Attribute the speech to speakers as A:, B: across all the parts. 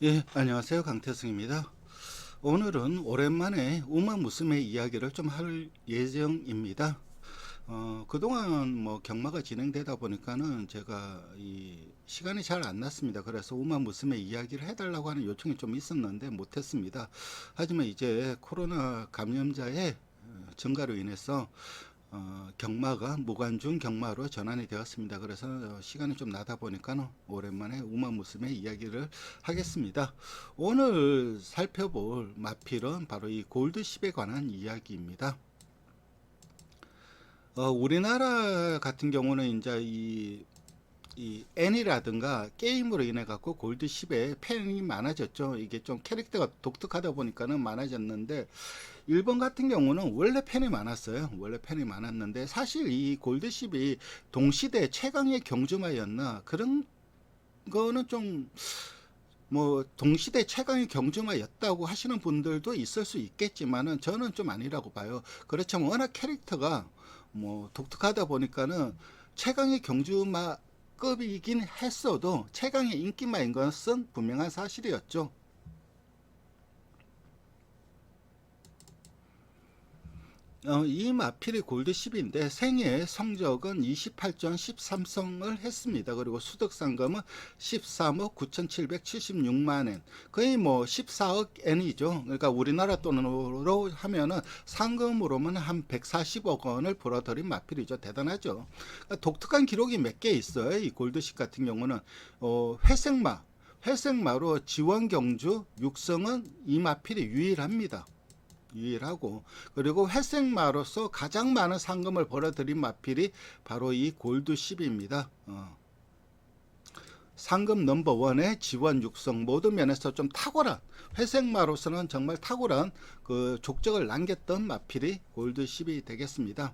A: 예, 안녕하세요. 강태승입니다. 오늘은 오랜만에 우마무스메 이야기를 좀 할 예정입니다. 그동안 뭐 경마가 진행되다 보니까는 제가 이 시간이 잘 안 났습니다. 그래서 우마무스메 이야기를 해달라고 하는 요청이 좀 있었는데 못했습니다. 하지만 이제 코로나 감염자의 증가로 인해서 경마가 무관중 경마로 전환이 되었습니다. 그래서 시간이 좀 나다 보니까 오랜만에 우마무스메 이야기를 하겠습니다. 오늘 살펴볼 마필은 바로 이 골드십에 관한 이야기입니다. 우리나라 같은 경우는 이제 이 N이라든가 게임으로 인해 갖고 골드10에 팬이 많아졌죠. 이게 좀 캐릭터가 독특하다 보니까는 많아졌는데, 일본 같은 경우는 원래 팬이 많았어요. 원래 팬이 많았는데 사실 이 골드10이 동시대 최강의 경주마였나 그런 거는 좀, 뭐 동시대 최강의 경주마였다고 하시는 분들도 있을 수 있겠지만은 저는 좀 아니라고 봐요. 그렇지만 워낙 캐릭터가 뭐 독특하다 보니까는 최강의 경주마급이긴 했어도 최강의 인기마인 것은 분명한 사실이었죠. 이 마필이 골드 10인데 생애 성적은 28전 13승을 했습니다. 그리고 수득 상금은 13억 9,776만 엔. 거의 뭐 14억 엔이죠. 그러니까 우리나라 돈으로 하면은 상금으로는 한 140억 원을 벌어들인 마필이죠. 대단하죠. 그러니까 독특한 기록이 몇 개 있어요. 이 골드 10 같은 경우는 회색마로 지원 경주 6승은 이 마필이 유일합니다. 유일하고, 그리고 회색마로서 가장 많은 상금을 벌어들인 마필이 바로 이 골드 10입니다. 상금 넘버원의 지원 육성 모든 면에서 좀 탁월한, 회색마로서는 정말 탁월한 그 족적을 남겼던 마필이 골드 10이 되겠습니다.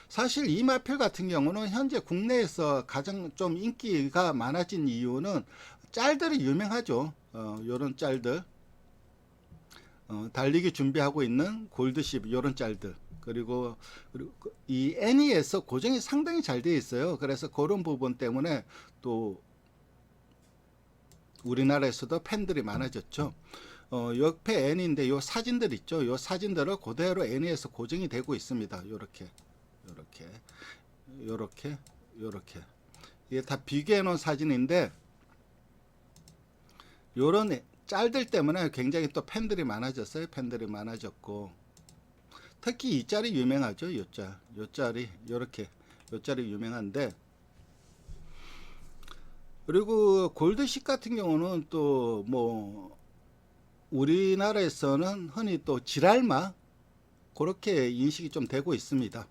A: 사실 이 마필 같은 경우는 현재 국내에서 가장 좀 인기가 많아진 이유는 짤들이 유명하죠. 요런 짤들, 달리기 준비하고 있는 골드십 요런 짤들, 그리고 이 애니에서 고정이 상당히 잘 되어 있어요. 그래서 그런 부분 때문에 또 우리나라에서도 팬들이 많아졌죠. 옆에 애니인데 요 사진들 있죠. 요 사진들을 그대로 애니에서 고정이 되고 있습니다. 요렇게 요렇게 요렇게 요렇게 이게 다 비교해 놓은 사진인데, 요런 짤들 때문에 굉장히 또 팬들이 많아졌어요. 팬들이 많아졌고, 특히 이 짤이 유명하죠. 요 짤, 요 짤이 요렇게 요 짤이 유명한데, 그리고 골드식 같은 경우는 또 뭐 우리나라에서는 흔히 또 지랄마 그렇게 인식이 좀 되고 있습니다.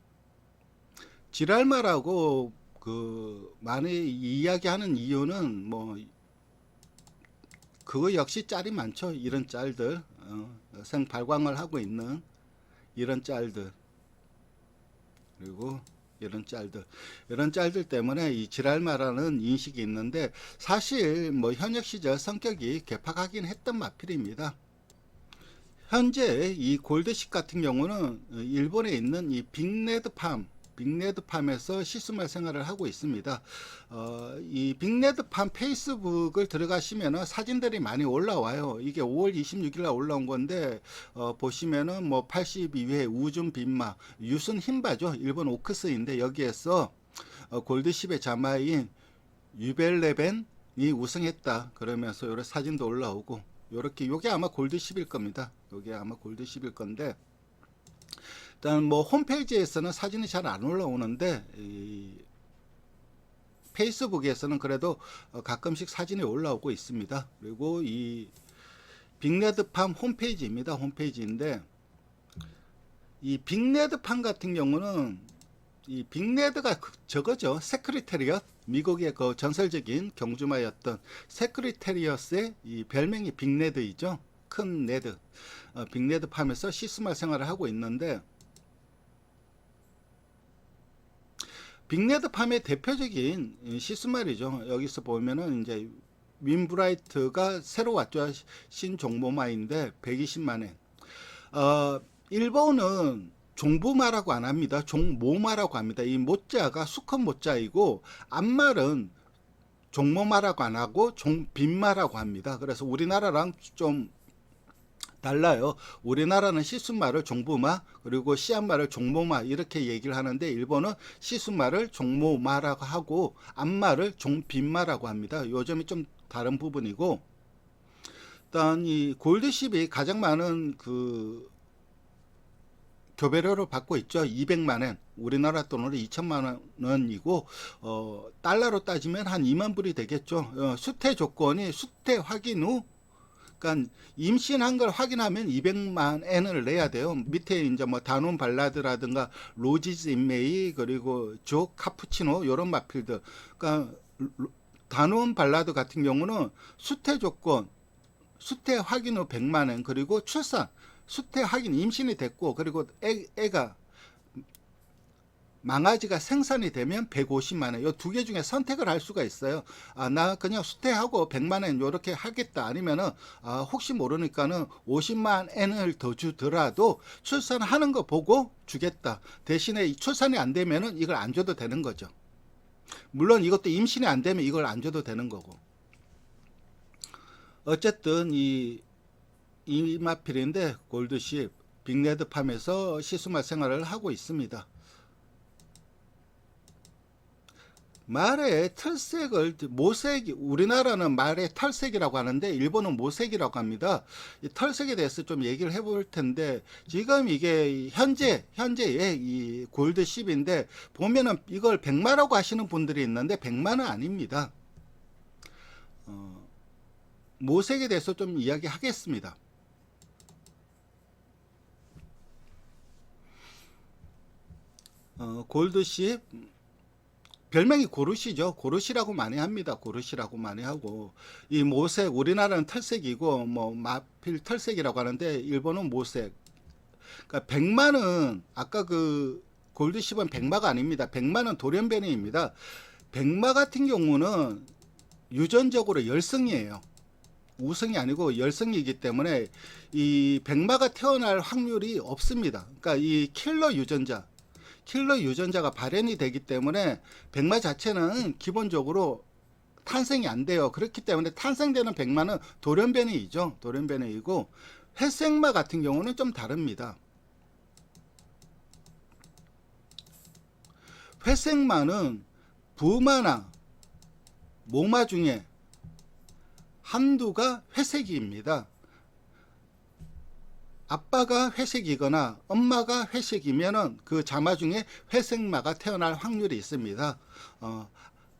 A: 지랄마라고 그 많이 이야기하는 이유는 뭐 그거 역시 짤이 많죠. 이런 짤들, 생발광을 하고 있는 이런 짤들, 그리고 이런 짤들 때문에 이 지랄마라는 인식이 있는데, 사실 뭐 현역 시절 성격이 괴팍하긴 했던 마필입니다. 현재 이 골드식 같은 경우는 일본에 있는 이 빅레드팜에서 시스말 생활을 하고 있습니다. 이 빅레드팜 페이스북을 들어가시면은 사진들이 많이 올라와요. 이게 5월 26일 날 올라온 건데, 보시면은 뭐 82회 우준 빈마 유순 흰바죠. 일본 오크스인데, 여기에서 골드10의 자마인 유벨레벤이 우승했다 그러면서 여러 사진도 올라오고, 요렇게 요게 아마 골드 10일 겁니다. 요게 아마 골드 10일 건데, 일단 뭐 홈페이지에서는 사진이 잘 안 올라오는데 이 페이스북에서는 그래도 가끔씩 사진이 올라오고 있습니다. 그리고 이 빅레드팜 홈페이지입니다. 홈페이지인데, 이 빅레드팜 같은 경우는 이 빅레드가 저거죠. 세크리테리엇, 미국의 그 전설적인 경주마였던 세크리테리엇의 이 별명이 빅레드이죠. 큰 레드. 빅레드 팜에서 시스말 생활을 하고 있는데, 빅레드 팜의 대표적인 시스말이죠. 여기서 보면은 이제 윈브라이트가 새로 왔죠. 신종모마인데 120만 엔. 일본은 종부마라고 안 합니다. 종모마라고 합니다. 이 모자가 수컷 모자이고, 앞말은 종모마라고 안 하고 빈마라고 합니다. 그래서 우리나라랑 좀 달라요. 우리나라는 시순말을 종부마 그리고 씨앗말을 종모마 이렇게 얘기를 하는데 일본은 시순말을 종모마라고 하고 앞말을 종빈마라고 합니다. 요 점이 좀 다른 부분이고, 일단 이 골드십이 가장 많은 그 교배료를 받고 있죠. 200만엔, 우리나라 돈으로 2천만 원이고, 달러로 따지면 한 2만 불이 되겠죠. 수태 조건이 수태 확인 후, 그러니까 임신한 걸 확인하면 200만 엔을 내야 돼요. 밑에 이제 뭐 다논 발라드라든가 로지즈 인메이 그리고 조 카푸치노 이런 마필들. 그러니까 다논 발라드 같은 경우는 수태 조건, 수태 확인 후 100만 엔 그리고 출산, 수태 확인 임신이 됐고 그리고 애가 망아지가 생산이 되면 150만 원. 이 두 개 중에 선택을 할 수가 있어요. 나 그냥 수태하고 100만 원 이렇게 하겠다. 아니면은 혹시 모르니까는 50만 엔을 더 주더라도 출산하는 거 보고 주겠다. 대신에 출산이 안 되면은 이걸 안 줘도 되는 거죠. 물론 이것도 임신이 안 되면 이걸 안 줘도 되는 거고. 어쨌든 이마필인데 골드십 빅레드팜에서 시스말 생활을 하고 있습니다. 말의 털색을 모색, 우리나라는 말의 털색이라고 하는데 일본은 모색이라고 합니다. 이 털색에 대해서 좀 얘기를 해볼 텐데, 지금 이게 현재의 이 골드 10인데 보면은 이걸 백마라고 하시는 분들이 있는데 백마는 아닙니다. 모색에 대해서 좀 이야기하겠습니다. 골드 10 별명이 고르시죠. 고르시라고 많이 합니다. 고르시라고 많이 하고, 이 모색, 우리나라는 털색이고 뭐 마필 털색이라고 하는데 일본은 모색. 그러니까 백마는 아까 그 골드 10은 백마가 아닙니다. 백마는 돌연변이입니다. 백마 같은 경우는 유전적으로 열성이에요. 우성이 아니고 열성이기 때문에 이 백마가 태어날 확률이 없습니다. 그러니까 이 킬러 유전자가 발현이 되기 때문에 백마 자체는 기본적으로 탄생이 안 돼요. 그렇기 때문에 탄생되는 백마는 돌연변이이죠. 돌연변이이고, 회색마 같은 경우는 좀 다릅니다. 회색마는 부마나 모마 중에 한두가 회색입니다. 아빠가 회색이거나 엄마가 회색이면은 그 자마 중에 회색마가 태어날 확률이 있습니다.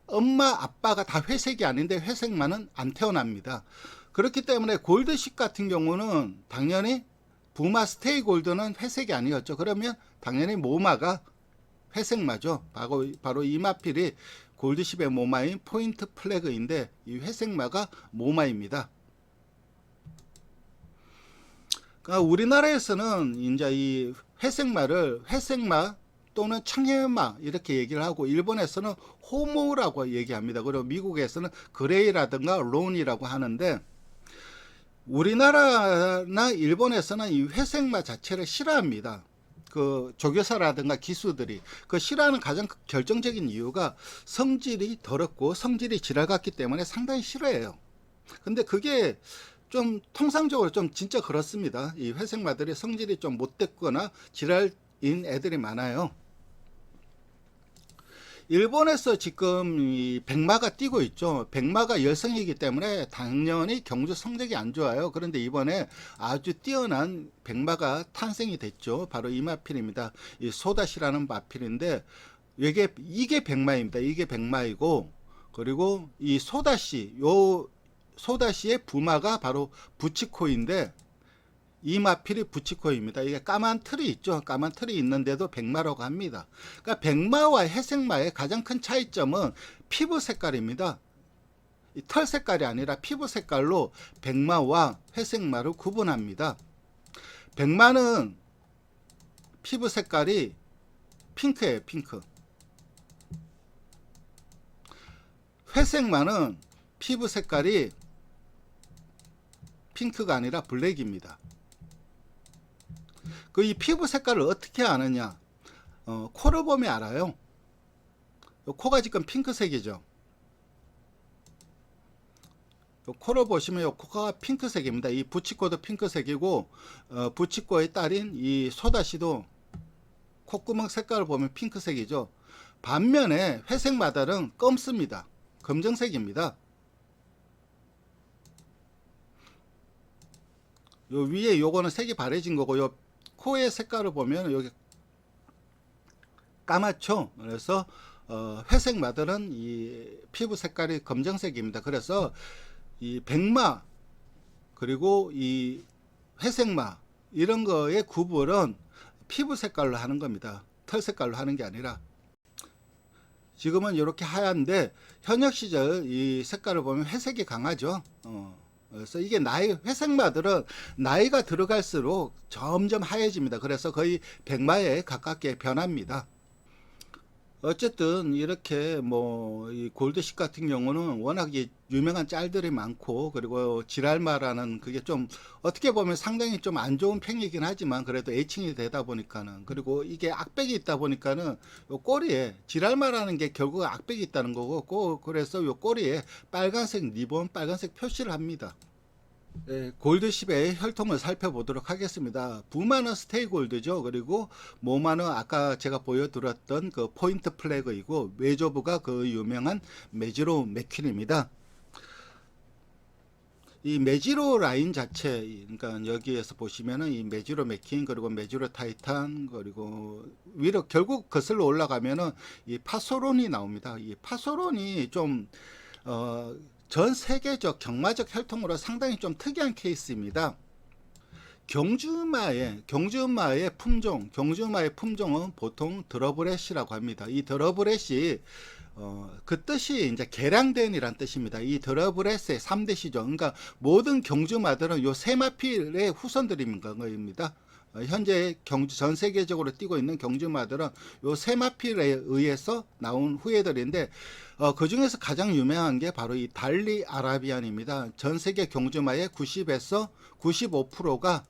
A: 엄마 아빠가 다 회색이 아닌데 회색마는 안 태어납니다. 그렇기 때문에 골드십 같은 경우는 당연히 부마 스테이 골드는 회색이 아니었죠. 그러면 당연히 모마가 회색마죠. 바로 이 마필이 골드십의 모마인 포인트 플래그인데 이 회색마가 모마입니다. 그러니까 우리나라에서는 이제 이 회색마를 회색마 또는 청해마 이렇게 얘기를 하고, 일본에서는 호모라고 얘기합니다. 그리고 미국에서는 그레이라든가 론이라고 하는데, 우리나라나 일본에서는 이 회색마 자체를 싫어합니다. 그 조교사라든가 기수들이 그 싫어하는 가장 결정적인 이유가 성질이 더럽고 성질이 지랄 같기 때문에 상당히 싫어해요. 근데 그게 좀 통상적으로 좀 진짜 그렇습니다. 이 회색마들이 성질이 좀 못됐거나 지랄인 애들이 많아요. 일본에서 지금 이 백마가 뛰고 있죠. 백마가 열성이기 때문에 당연히 경주 성적이 안 좋아요. 그런데 이번에 아주 뛰어난 백마가 탄생이 됐죠. 바로 이 마필입니다. 이 소다시라는 마필인데 이게 백마입니다. 이게 백마이고, 그리고 이 소다시, 요 소다시의 부마가 바로 부치코인데 이 마필이 부치코입니다. 이게 까만 틀이 있죠. 까만 틀이 있는데도 백마라고 합니다. 그러니까 백마와 회색마의 가장 큰 차이점은 피부 색깔입니다. 이 털 색깔이 아니라 피부 색깔로 백마와 회색마를 구분합니다. 백마는 피부 색깔이 핑크예요. 핑크. 회색마는 피부 색깔이 핑크가 아니라 블랙입니다. 그 이 피부 색깔을 어떻게 아느냐? 코를 보면 알아요. 코가 지금 핑크색이죠. 요 코를 보시면 요 코가 핑크색입니다. 이 부치코도 핑크색이고 부치코의 딸인 이 소다시도 콧구멍 색깔을 보면 핑크색이죠. 반면에 회색 마달은 검습니다. 검정색입니다. 요 위에 요거는 색이 바래진 거고 요 코의 색깔을 보면 여기 까맣죠. 그래서 회색 마들은 이 피부 색깔이 검정색입니다. 그래서 이 백마 그리고 이 회색마 이런 거의 구분은 피부 색깔로 하는 겁니다. 털 색깔로 하는 게 아니라. 지금은 이렇게 하얀데 현역 시절 이 색깔을 보면 회색이 강하죠. 그래서 이게 회색마들은 나이가 들어갈수록 점점 하얘집니다. 그래서 거의 백마에 가깝게 변합니다. 어쨌든 이렇게 뭐 이 골드십 같은 경우는 워낙 유명한 짤들이 많고 그리고 지랄마라는 그게 좀 어떻게 보면 상당히 좀 안 좋은 평이긴 하지만 그래도 애칭이 되다 보니까는 그리고 이게 악백이 있다 보니까는 요 꼬리에 지랄마라는 게 결국 악백이 있다는 거고 그래서 요 꼬리에 빨간색 리본 빨간색 표시를 합니다. 네, 골드십의 혈통을 살펴보도록 하겠습니다. 부마는 스테이 골드죠. 그리고 모마는 아까 제가 보여드렸던 그 포인트 플래그이고 외조부가 그 유명한 메지로 맥퀸입니다. 이 메지로 라인 자체, 그러니까 여기에서 보시면은 이 메지로 맥퀸 그리고 메지로 타이탄 그리고 위로 결국 거슬러 올라가면은 이 파소론이 나옵니다. 이 파소론이 좀 전 세계적 경마적 혈통으로 상당히 좀 특이한 케이스입니다. 경주마의 품종은 보통 드러브렛이라고 합니다. 이 드러브렛이 그 뜻이 이제 개량된이란 뜻입니다. 이 드러브렛의 3대시죠. 그러니까 모든 경주마들은 요 세마필의 후손들인 겁니다. 현재 전 세계적으로 뛰고 있는 경주마들은 요 세마필에 의해서 나온 후예들인데 그 중에서 가장 유명한 게 바로 이 달리 아라비안입니다. 전 세계 경주마의 90에서 95%가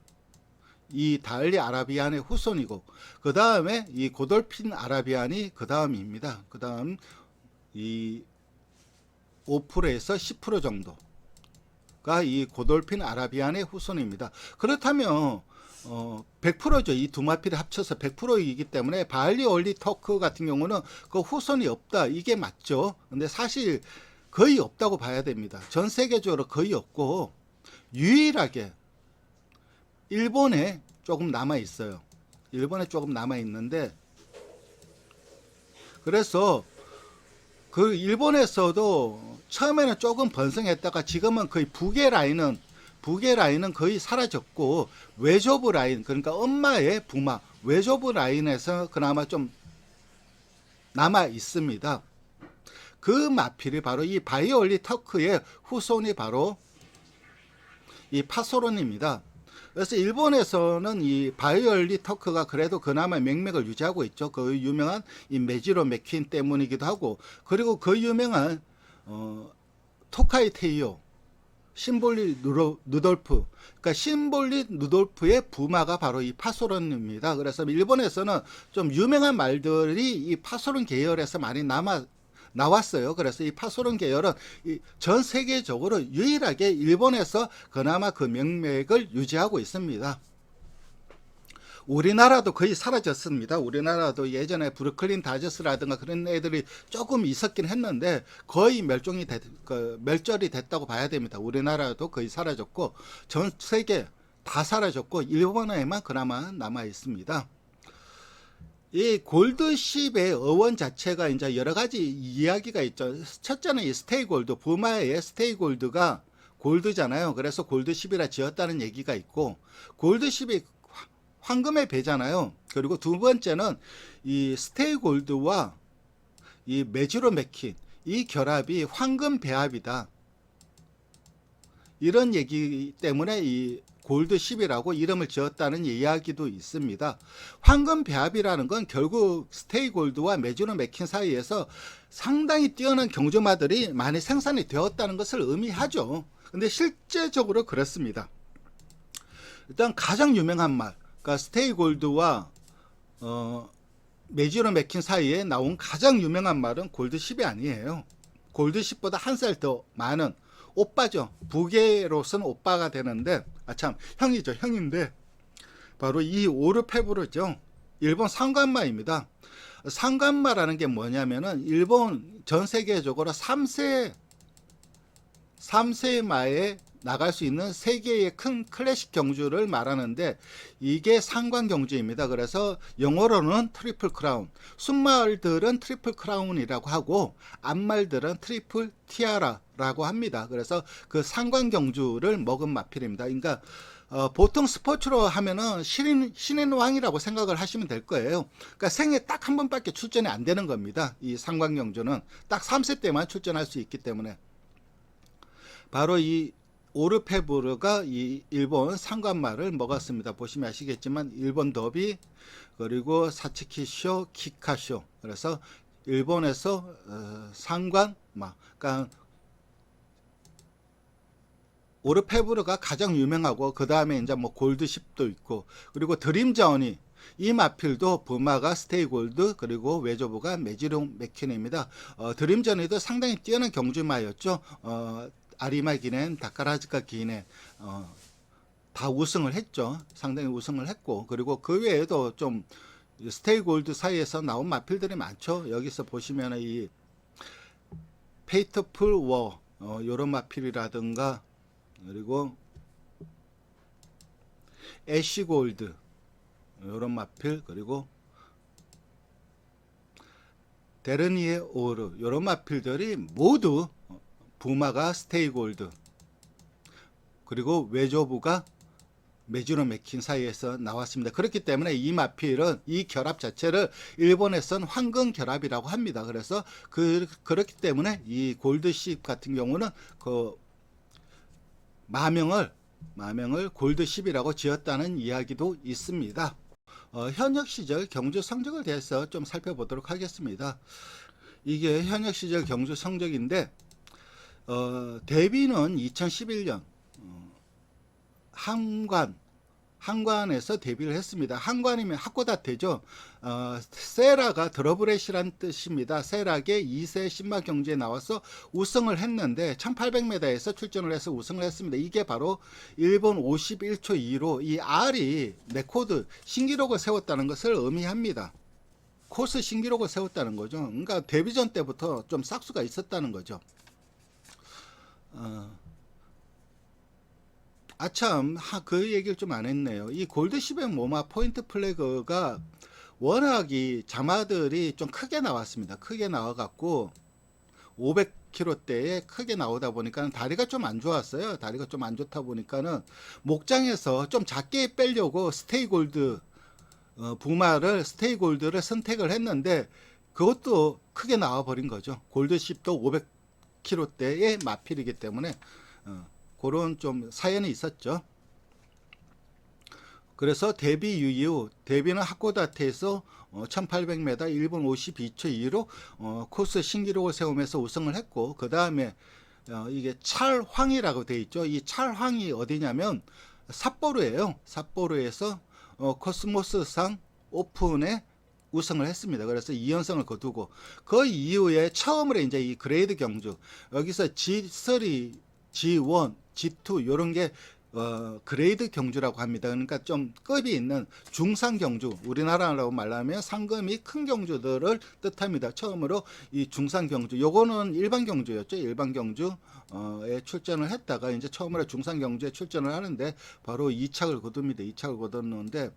A: 이 달리 아라비안의 후손이고 그 다음에 이 고돌핀 아라비안이 그 다음입니다. 그 다음 이 5%에서 10% 정도가 이 고돌핀 아라비안의 후손입니다. 그렇다면 100%죠. 이 두 마필을 합쳐서 100%이기 때문에 바알리 올리 터크 같은 경우는 그 후손이 없다. 이게 맞죠. 근데 사실 거의 없다고 봐야 됩니다. 전 세계적으로 거의 없고 유일하게 일본에 조금 남아 있어요. 일본에 조금 남아 있는데 그래서 그 일본에서도 처음에는 조금 번성했다가 지금은 거의 북의 라인은 거의 사라졌고 외조부 라인 그러니까 엄마의 부마 외조부 라인에서 그나마 좀 남아 있습니다. 그 마필이 바로 이 바이올리 터크의 후손이 바로 이 파소론입니다. 그래서 일본에서는 이 바이올리 터크가 그래도 그나마 맥락을 유지하고 있죠. 그 유명한 이 메지로 맥퀸 때문이기도 하고 그리고 그 유명한 토카이 테이오 심볼리 누돌프 그러니까 심볼리 누돌프의 부마가 바로 이 파소론입니다. 그래서 일본에서는 좀 유명한 말들이 이 파소론 계열에서 많이 나왔어요. 그래서 이 파소론 계열은 전 세계적으로 유일하게 일본에서 그나마 그 명맥을 유지하고 있습니다. 우리나라도 거의 사라졌습니다. 우리나라도 예전에 브루클린 다저스라든가 그런 애들이 조금 있었긴 했는데 거의 멸절이 됐다고 봐야 됩니다. 우리나라도 거의 사라졌고 전 세계 다 사라졌고 일본에만 그나마 남아 있습니다. 이 골드십의 어원 자체가 이제 여러 가지 이야기가 있죠. 첫째는 이 스테이 골드, 부마의 스테이 골드가 골드잖아요. 그래서 골드십이라 지었다는 얘기가 있고 골드십이 황금의 배잖아요. 그리고 두 번째는 이 스테이 골드와 이 메지로 맥퀸 이 결합이 황금 배합이다. 이런 얘기 때문에 이 골드십이라고 이름을 지었다는 이야기도 있습니다. 황금 배합이라는 건 결국 스테이 골드와 메지로 맥퀸 사이에서 상당히 뛰어난 경주마들이 많이 생산이 되었다는 것을 의미하죠. 근데 실제적으로 그렇습니다. 일단 가장 유명한 말 그러니까 스테이 골드와 메지로 맥퀸 사이에 나온 가장 유명한 말은 골드십이 아니에요. 골드십보다 한 살 더 많은 오빠죠. 부계로서는 오빠가 되는데, 참 형이죠. 형인데 바로 이 오르페브르죠. 일본 상관마입니다. 상관마라는 게 뭐냐면은 일본 전 세계적으로 3세 마에 나갈 수 있는 세계의 큰 클래식 경주를 말하는데, 이게 상관 경주입니다. 그래서 영어로는 트리플 크라운, 순말들은 트리플 크라운이라고 하고 앞말들은 트리플 티아라라고 합니다. 그래서 그 상관 경주를 먹은 마필입니다. 그러니까 보통 스포츠로 하면은 신인 왕이라고 생각을 하시면 될 거예요. 그러니까 생애 딱 한 번밖에 출전이 안 되는 겁니다. 이 상관 경주는 딱 3세 때만 출전할 수 있기 때문에. 바로 이 오르페브르가 이 일본 상관마를 먹었습니다. 보시면 아시겠지만 일본 더비, 그리고 사츠키쇼, 키카쇼. 그래서 일본에서 상관마, 그러니까 오르페브르가 가장 유명하고, 그 다음에 이제 뭐 골드십도 있고, 그리고 드림저니, 이 마필도 부마가 스테이골드, 그리고 외조부가 메지롱 맥퀸입니다. 드림저니도 상당히 뛰어난 경주마였죠. 아리마 기넨, 다카라즈카 기넨 다 우승을 했죠. 상당히 우승을 했고, 그리고 그 외에도 좀 스테이골드 사이에서 나온 마필들이 많죠. 여기서 보시면 이 페이트풀 워 요런 마필이라든가, 그리고 애쉬골드 요런 마필, 그리고 데르니에 오르 요런 마필들이 모두 부마가 스테이골드, 그리고 외조부가 메주로 맥힌 사이에서 나왔습니다. 그렇기 때문에 이 마필은, 이 결합 자체를 일본에서는 황금 결합이라고 합니다. 그래서 그렇기 때문에 이 골드십 같은 경우는 그 마명을 골드십이라고 지었다는 이야기도 있습니다. 현역 시절 경주 성적을 대해서 좀 살펴보도록 하겠습니다. 이게 현역 시절 경주 성적인데, 데뷔는 2011년 한관에서 데뷔를 했습니다. 한관이면 하코다테죠. 세라가 드러브렛이란 뜻입니다. 세라게 2세 신마 경주에 나와서 우승을 했는데 1800m에서 출전을 해서 우승을 했습니다. 이게 바로 일본 51초 2로 이 R이 레코드 신기록을 세웠다는 것을 의미합니다. 코스 신기록을 세웠다는 거죠. 그러니까 데뷔전 때부터 좀 싹수가 있었다는 거죠. 아참, 그 얘기를 좀 안 했네요. 이 골드십의 모마 포인트 플래그가 워낙 이 자마들이 좀 크게 나왔습니다. 크게 나와갖고 500km대에 크게 나오다 보니까 다리가 좀 안 좋았어요. 다리가 좀 안 좋다 보니까는 목장에서 좀 작게 빼려고 부마를 스테이골드를 선택을 했는데, 그것도 크게 나와 버린 거죠. 골드십도 500km대의 마필이기 때문에 그런 좀 사연이 있었죠. 그래서 데뷔 이후, 데뷔는 하코다테에서 1800m 1분 52초 2로 코스 신기록을 세우면서 우승을 했고, 그 다음에 이게 찰황이라고 되어 있죠. 이 찰황이 어디냐면 삿포로예요. 삿포로에서 코스모스상 오픈에 우승을 했습니다. 그래서 2연승을 거두고, 그 이후에 처음으로 이제 이 그레이드 경주, 여기서 G3, G1, G2 요런 게 그레이드 경주라고 합니다. 그러니까 좀 급이 있는 중상 경주, 우리나라로 말하면 상금이 큰 경주들을 뜻합니다. 처음으로 이 중상 경주, 요거는 일반 경주였죠. 일반 경주에 출전을 했다가 이제 처음으로 중상 경주에 출전을 하는데 바로 2착을 거둡니다. 2착을 거뒀는데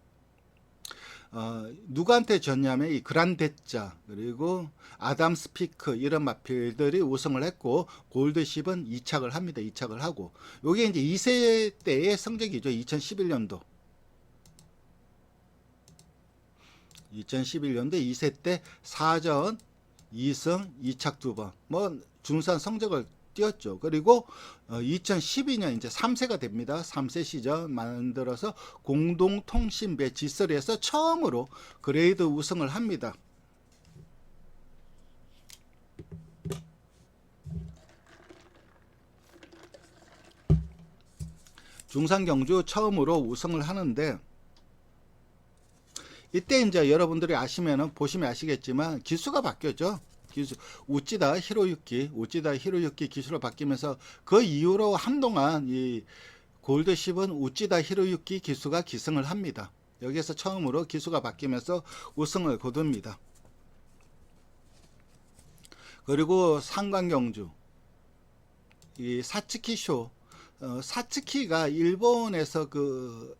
A: 누구한테 졌냐면 이 그란데짜, 그리고 아담 스피크 이런 마필들이 우승을 했고, 골드십은 2착을 합니다. 2착을 하고, 요게 이제 2세 때의 성적이죠. 2011년도 2세 때 4전 2승 2착 2번 뭐 준수한 성적을 띄었죠. 그리고 2012년 이제 3세가 됩니다. 3세 시절 만들어서 공동통신배 G3에서 처음으로 그레이드 우승을 합니다. 중상경주 처음으로 우승을 하는데, 이때 이제 여러분들이 보시면 아시겠지만 기수가 바뀌었죠. 기술 우찌다 히로유키 기수로 바뀌면서 그 이후로 한동안 이 골드10은 우찌다 히로유키 기수가 기승을 합니다. 여기에서 처음으로 기수가 바뀌면서 우승을 거둡니다. 그리고 상관경주 이 사츠키쇼, 사츠키가 일본에서 그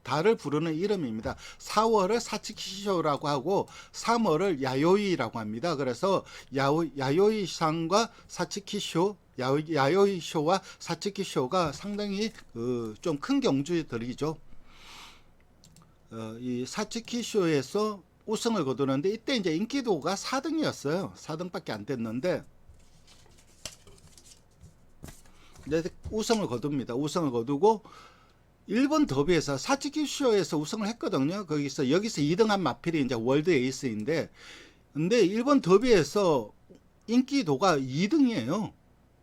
A: 달을 부르는 이름입니다. 4월을 사츠키쇼라고 하고 3월을 야요이라고 합니다. 그래서 야요이상과 사츠키쇼, 야요이쇼와 사츠키쇼가 상당히 좀 큰 경주들이죠. 이 사츠키쇼에서 우승을 거두는데 이때 이제 인기도가 4등이었어요. 4등밖에 안 됐는데 우승을 거둡니다. 우승을 거두고 일본 더비에서 사츠키쇼에서 우승을 했거든요. 여기서 2등한 마필이 이제 월드 에이스인데, 근데 일본 더비에서 인기도가 2등이에요.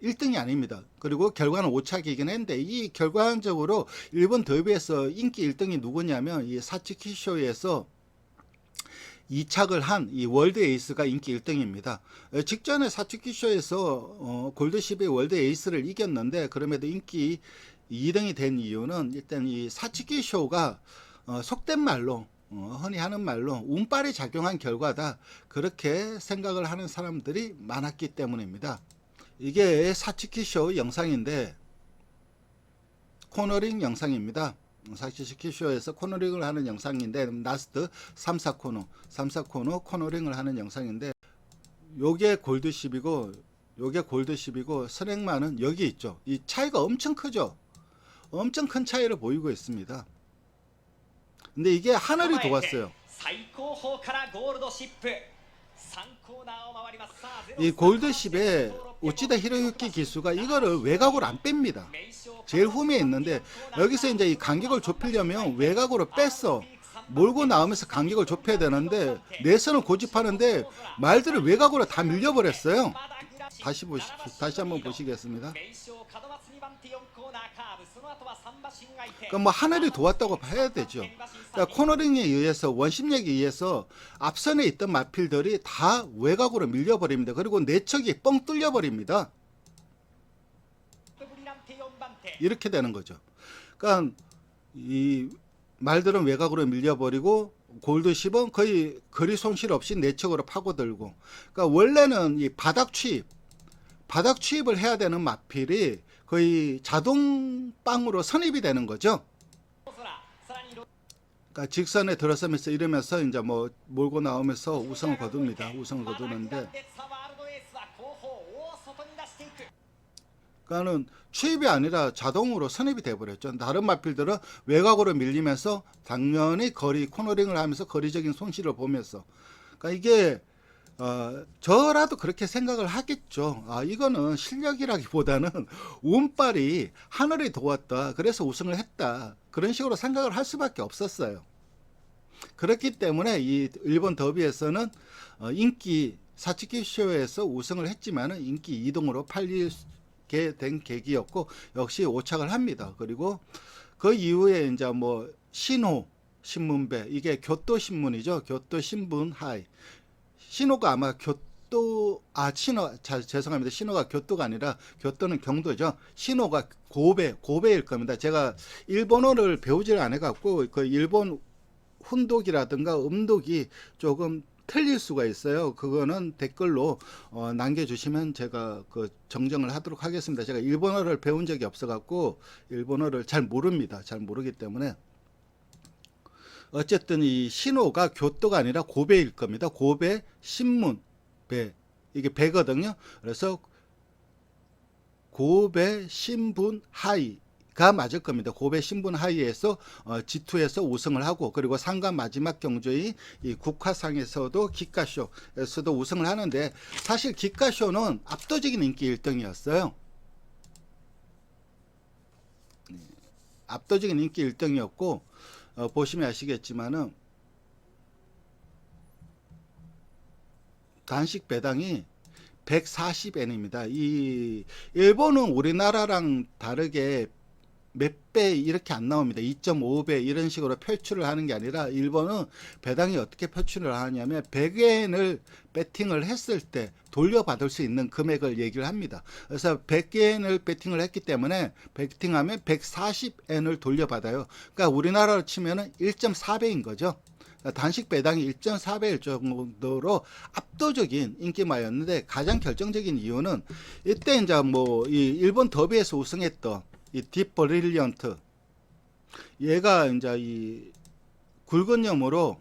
A: 1등이 아닙니다. 그리고 결과는 5착이긴 했는데, 이 결과적으로 일본 더비에서 인기 1등이 누구냐면 이 사츠키쇼에서 2착을 한 이 월드 에이스가 인기 1등입니다. 직전에 사츠키쇼에서 골드10의 월드 에이스를 이겼는데, 그럼에도 인기 2등이 된 이유는 일단 이 사츠키쇼가 속된 말로 흔히 하는 말로 운빨이 작용한 결과다, 그렇게 생각을 하는 사람들이 많았기 때문입니다. 이게 사츠키쇼 영상인데 코너링 영상입니다. 사츠키쇼에서 코너링을 하는 영상인데 라스트 3, 4코너 코너링을 하는 영상인데, 요게 골드10이고 요게 골드10이고 선행만은 여기 있죠. 이 차이가 엄청 크죠. 엄청 큰 차이를 보이고 있습니다. 근데 이게 하늘이 도왔어요. 이 골드10의 우치다 히로유키 기수가 이거를 외곽으로 안 뺍니다. 제일 후미에 있는데 여기서 이제 이 간격을 좁히려면 외곽으로 뺐어. 몰고 나오면서 간격을 좁혀야 되는데 내선을 고집하는데 말들을 외곽으로 다 밀려버렸어요. 다시 한번 보시겠습니다. 그러니까 뭐 하늘이 도왔다고 해야 되죠. 그러니까 코너링에 의해서, 원심력에 의해서 앞선에 있던 마필들이 다 외곽으로 밀려버립니다. 그리고 내척이 뻥 뚫려버립니다. 이렇게 되는 거죠. 그러니까 이 말들은 외곽으로 밀려버리고 골드10은 거의 거리 손실 없이 내척으로 파고들고, 그러니까 원래는 이 바닥 취입을 해야 되는 마필이 거의 자동빵으로 선입이 되는 거죠. 그러니까 직선에 들어서면서 이러면서 이제 뭐 몰고 나오면서 우승을 거둡니다. 우승을 거두는데, 그러니까는 취입이 아니라 자동으로 선입이 돼버렸죠. 다른 마필들은 외곽으로 밀리면서 당연히 코너링을 하면서 거리적인 손실을 보면서, 그러니까 이게 저라도 그렇게 생각을 하겠죠. 이거는 실력이라기보다는 운빨이 하늘이 도왔다, 그래서 우승을 했다, 그런 식으로 생각을 할 수밖에 없었어요. 그렇기 때문에 이 일본 더비에서는 인기 사츠키쇼에서 우승을 했지만은 인기 2등으로 팔리게 된 계기였고, 역시 5착을 합니다. 그리고 그 이후에 이제 뭐 신호 신문배, 이게 교토 신문이죠. 교토 신문 하이. 신호가 아마 죄송합니다. 신호가 교토가 아니라, 교토는 경도죠. 신호가 고베일 겁니다. 제가 일본어를 배우지를 않아갖고 그 일본 훈독이라든가 음독이 조금 틀릴 수가 있어요. 그거는 댓글로 남겨주시면 제가 그 정정을 하도록 하겠습니다. 제가 일본어를 배운 적이 없어갖고 일본어를 잘 모릅니다. 잘 모르기 때문에. 어쨌든 이 신호가 교토가 아니라 고베일 겁니다. 고베 신문 배, 이게 배거든요. 그래서 고베 신분 하이가 맞을 겁니다. 고베 신분 하이에서 G2에서 우승을 하고, 그리고 상관 마지막 경주의 이 국화상에서도 기카쇼에서도 우승을 하는데, 사실 기카쇼는 압도적인 인기 1등이었어요. 압도적인 인기 1등이었고, 보시면 아시겠지만은 단식 배당이 140엔입니다. 이 일본은 우리나라랑 다르게 몇 배 이렇게 안 나옵니다. 2.5배 이런 식으로 표출을 하는 게 아니라 일본은 배당이 어떻게 표출을 하냐면 100엔을 배팅을 했을 때 돌려받을 수 있는 금액을 얘기를 합니다. 그래서 100엔을 배팅을 했기 때문에 배팅하면 140엔을 돌려받아요. 그러니까 우리나라로 치면은 1.4배인 거죠. 단식 배당이 1.4배일 정도로 압도적인 인기마였는데 가장 결정적인 이유는 이때 이제 뭐 이 일본 더비에서 우승했던 이 딥 브릴리언트 얘가 이제 이 굵은염으로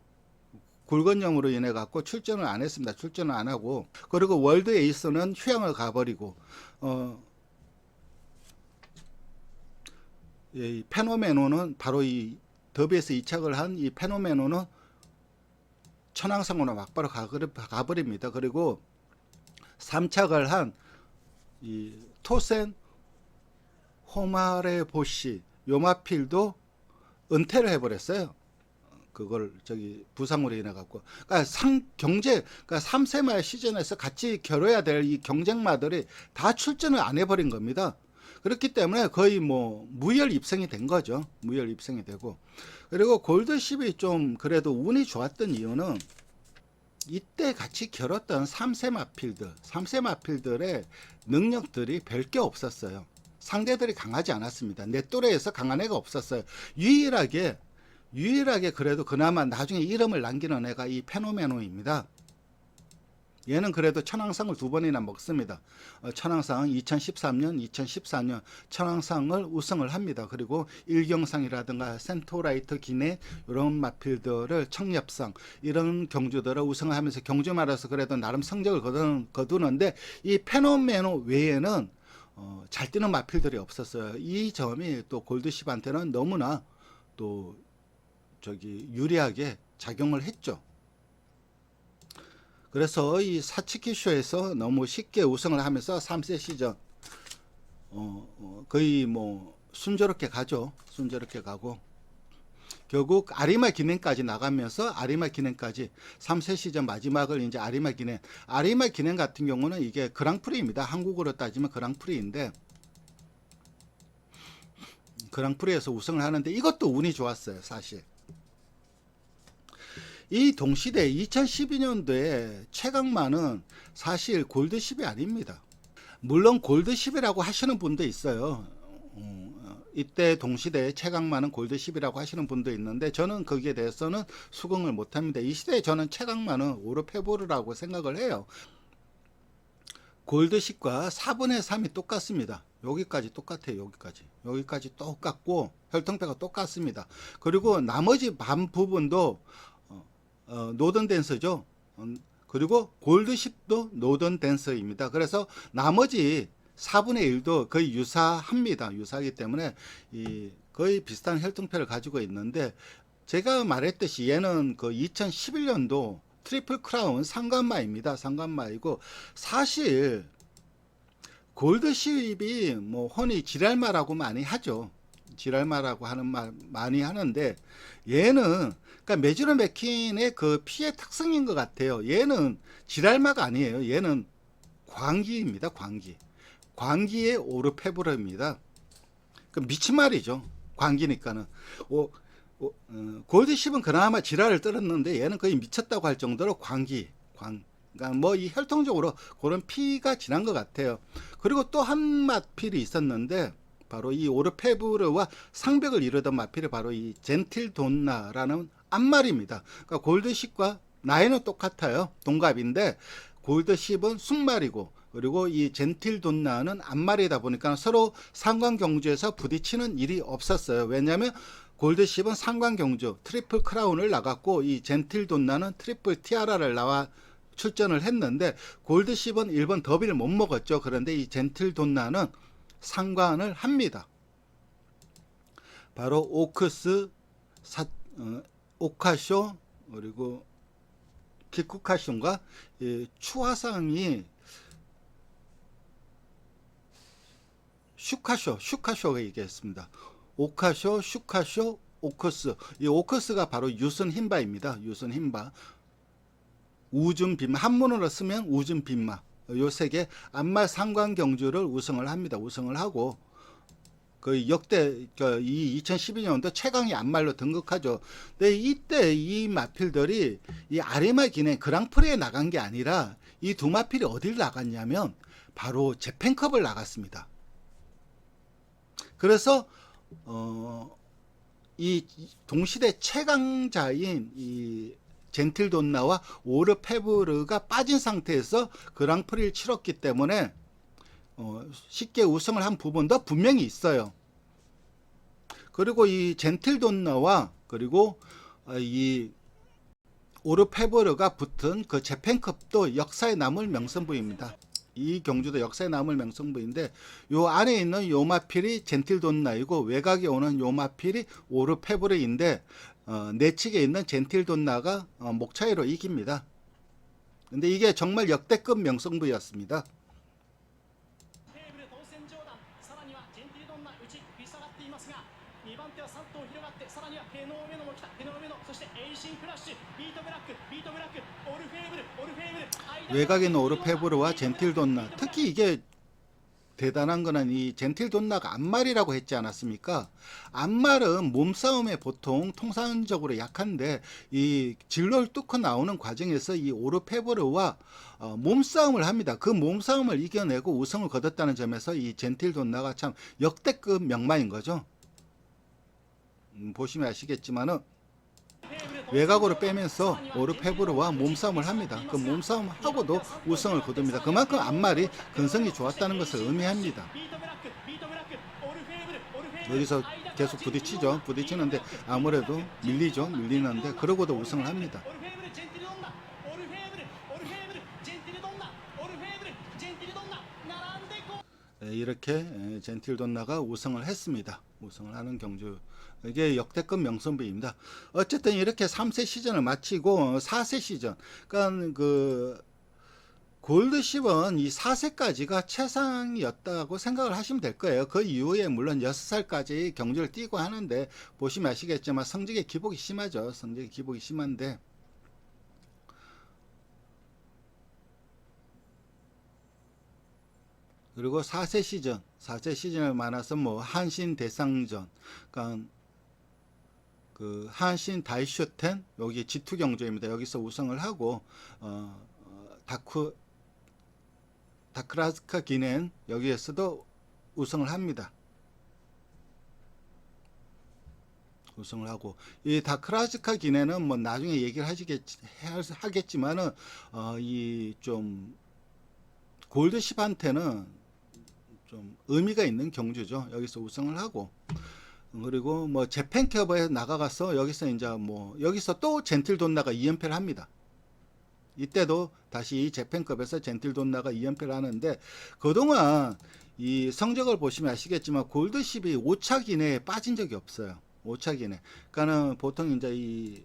A: 인해 갖고 출전을 안 했습니다. 출전을 안 하고 그리고 월드 에이스는 휴양을 가버리고 이 페노메노는 바로 이 더비에서 이착을 한 이 페노메노는 천왕성으로 막바로 가버립니다. 그리고 3착을 한 이 토센 호마레보시 요마필도 은퇴를 해버렸어요. 그걸 부상으로 인해 갖고 그러니까 그러니까 3세마의 시즌에서 같이 겨뤄야 될 이 경쟁마들이 다 출전을 안 해버린 겁니다. 그렇기 때문에 거의 뭐 무혈 입성이 된 거죠. 무혈 입성이 되고 그리고 골드십이 좀 그래도 운이 좋았던 이유는 이때 같이 겨뤘던 3세 마필들의 능력들이 별게 없었어요. 상대들이 강하지 않았습니다. 내 또래에서 강한 애가 없었어요. 유일하게 그래도 그나마 나중에 이름을 남기는 애가 이 페노메노입니다. 얘는 그래도 천왕상을 2번이나 먹습니다. 천왕상 2013년, 2014년 천왕상을 우승을 합니다. 그리고 일경상이라든가 센토라이트 기네 이런 마필들을 청렵상 이런 경주들을 우승을 하면서 경주마라서 그래도 나름 성적을 거두는데 이 페노메노 외에는 잘 뛰는 마필들이 없었어요. 이 점이 또 골드십한테는 너무나 또 유리하게 작용을 했죠. 그래서 이 사츠키쇼에서 너무 쉽게 우승을 하면서 3세 시전 거의 뭐 순조롭게 가죠. 순조롭게 가고 결국 아리마 기넨까지 나가면서 아리마 기넨까지 3세 시전 마지막을 이제 아리마 기넨 같은 경우는 이게 그랑프리입니다. 한국으로 따지면 그랑프리인데 그랑프리에서 우승을 하는데 이것도 운이 좋았어요. 사실 이 동시대 2012년도에 최강마는 사실 골드10이 아닙니다. 물론 골드10이라고 하시는 분도 있어요. 이때 동시대에 최강마는 골드10이라고 하시는 분도 있는데 저는 거기에 대해서는 수긍을 못합니다. 이 시대에 저는 최강마는 오르페보르라고 생각을 해요. 골드10과 4분의 3이 똑같습니다. 여기까지 똑같아요. 여기까지 똑같고 혈통배가 똑같습니다. 그리고 나머지 반 부분도 노던 댄서죠. 그리고 골드10도 노던 댄서입니다. 그래서 나머지 4분의 1도 거의 유사합니다. 유사하기 때문에 거의 비슷한 혈통표를 가지고 있는데 제가 말했듯이 얘는 그 2011년도 트리플 크라운 상관마입니다. 상관마이고 사실 골드10이 뭐 흔히 지랄마라고 많이 하죠. 지랄마라고 하는 말 많이 하는데 얘는 그러니까 메주르 맥킨의 그 피의 특성인 것 같아요. 얘는 지랄마가 아니에요. 얘는 광기입니다. 광기의 오르페브르입니다. 그 미친 말이죠. 광기니까는. 골드10은 그나마 지랄을 떨었는데 얘는 거의 미쳤다고 할 정도로 그러니까 뭐 이 혈통적으로 그런 피가 진한 것 같아요. 그리고 또 한 마필이 있었는데 바로 이 오르페브르와 상벽을 이루던 마필이 바로 이 젠틸돈나라는 암말입니다. 그러니까 골드10과 나이는 똑같아요. 동갑인데 골드10은 순말이고 그리고 이 젠틸돈나는 암말이다 보니까 서로 상관경주에서 부딪히는 일이 없었어요. 왜냐하면 골드10은 상관경주 트리플 크라운을 나갔고 이 젠틸돈나는 트리플 티아라를 나와 출전을 했는데 골드10은 일본 더비를 못 먹었죠. 그런데 이 젠틸돈나는 상관을 합니다. 바로 오크스, 오카쇼 그리고 기쿠카쇼인가 추화상이 슈카쇼가 얘기했습니다. 오카쇼, 슈카쇼, 오크스. 이 오크스가 바로 유슨 힌바입니다. 유슨 힌바. 우준 빈마. 한문으로 쓰면 우준 빈마. 요 세 개 암말 상관 경주를 우승을 합니다. 우승을 하고 거의 역대 이 2012년도 최강의 안말로 등극하죠. 근데 이때 이 마필들이 이 아리마 기네 그랑프리에 나간 게 아니라 이 두 마필이 어딜 나갔냐면 바로 재팬컵을 나갔습니다. 그래서 이 동시대 최강자인 이 젠틸돈나와 오르페브르가 빠진 상태에서 그랑프리를 치렀기 때문에 쉽게 우승을 한 부분도 분명히 있어요. 그리고 이 젠틸돈나와 그리고 이 오르페브르가 붙은 그 재팬컵도 역사에 남을 명승부입니다. 이 경주도 역사에 남을 명승부인데 요 안에 있는 요 마필이 젠틸돈나이고 외곽에 오는 요 마필이 오르페브르인데 내측에 있는 젠틸돈나가 목 차이로 이깁니다. 근데 이게 정말 역대급 명승부였습니다. 외곽에 있는 오르페브르와 젠틸돈나, 특히 이게 대단한 거는 이 젠틸돈나가 안말이라고 했지 않았습니까? 안말은 몸싸움에 보통 통상적으로 약한데 이 진로를 뚫고 나오는 과정에서 이 오르페브르와 몸싸움을 합니다. 그 몸싸움을 이겨내고 우승을 거뒀다는 점에서 이 젠틸돈나가 참 역대급 명마인 거죠. 보시면 아시겠지만은 외곽으로 빼면서 오르페브르와 몸싸움을 합니다. 그 몸싸움하고도 우승을 거둡니다. 그만큼 안말이 근성이 좋았다는 것을 의미합니다. 여기서 계속 부딪히죠. 부딪히는데 아무래도 밀리는데 그러고도 우승을 합니다. 이렇게 젠틸돈나가 우승을 했습니다. 우승을 하는 경주, 이게 역대급 명승부입니다. 어쨌든 이렇게 3세 시즌을 마치고 4세 시즌, 그러니까 그 골드 10은 이 4세까지가 최상이었다고 생각을 하시면 될 거예요. 그 이후에 물론 6살까지 경주를 뛰고 하는데 보시면 아시겠지만 성적의 기복이 심하죠. 성적의 기복이 심한데 그리고 4세 시즌을 많아서 뭐 한신 대상전, 그러니까 그 한신 다이쇼텐, 여기 G2 경주입니다. 여기서 우승을 하고 다크라스카 기넨 여기에서도 우승을 합니다. 우승을 하고 이 다크라스카 기넨은 뭐 나중에 얘기를 하겠지만은 이 좀 골드 10한테는 좀 의미가 있는 경주죠. 여기서 우승을 하고 그리고 뭐 재팬컵에 나가서 여기서 이제 뭐 여기서 또 젠틸돈나가 2연패를 합니다. 이때도 다시 재팬컵에서 젠틸돈나가 2연패를 하는데 그동안 이 성적을 보시면 아시겠지만 골드 10이 5차 기내에 빠진 적이 없어요. 5차 기내. 그러니까는 보통 이제 이